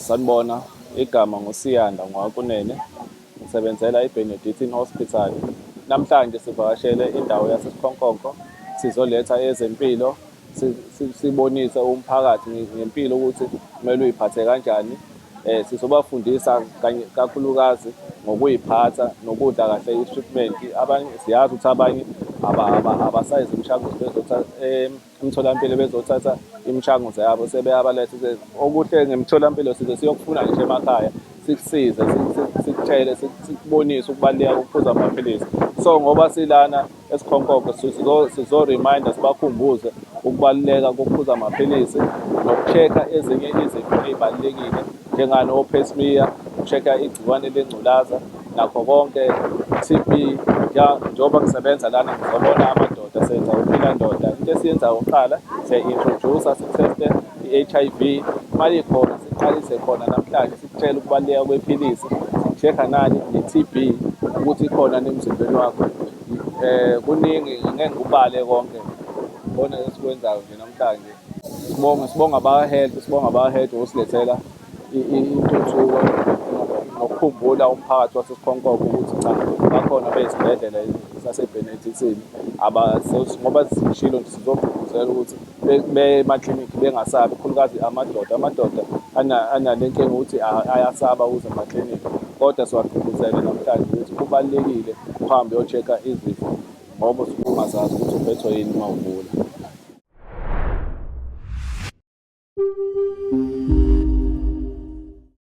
Sanibona, igama nguSiyanda Ngwakunene, ngisebenzela iBenedictine Hospital. Namhlanje sivakashele indawo yaseSikhonkonko, sizoletha ezempilo, sibonise umphakathi ngempilo ukuthi kumele uy'phathe kanjani. Sizobafundisa kakhulukazi ngokuy'phatha nokudla kahle i-treatment. Abanye siyazi ukuthi abanye abasayizi imishanguzo emtholampilo bezothatha imishanguzo yabo sebeyabaletha. Okuhle ngemitholampilo size siyokufuna ngisho emakhaya, sikusize, sikutshele, sikubonise ukubaluleka kokuphuza amaphilisi. So ngoba silana eSikhonkonko sizo-reminder, sibakhumbuze ukubaluleka kokuphuza amaphilisi noku-check-a ezinye izifo ey'balulekile njengano-pap smear, uku-check-a igciwane lengculaza nakho konke, T_B. Njengoba ngisebenza lana ngizobona amadoda, senza uphilandoda. Into esiyenzayo kuqala siya-introduce-a, sitheste i-H_I_V. Uma ikhona siqalise khona namhlanje, sikutshele ukubaluleka kwephilisi, si-check-a nani ne-T_B ukuthi ikhona emzimbeni wakho. Kuningi ngeke ngikubale konke, ikona esikwenzayo nje namhlanje. Sibonga aba-health ngokusilethela intuthuko nokukhumbula umphakathi waseSikhonkonko ukuthi cha, bakhona bezibhedlela zaseBenedictine. Ngoba sishilo nje sizogqugquzela ukuthi beye emaklinikhi bengasabi, kakhulukazi amadoda. Amadoda anale nkinga ukuthi ayasaba ukuza emaklinikhi, kodwa siwagqugquzele namhlanje ukuthi kubalulekile uhambe uyo-check-a izifo ngoba usuke ungazazi ukuthi uphethwe yini uma ugula.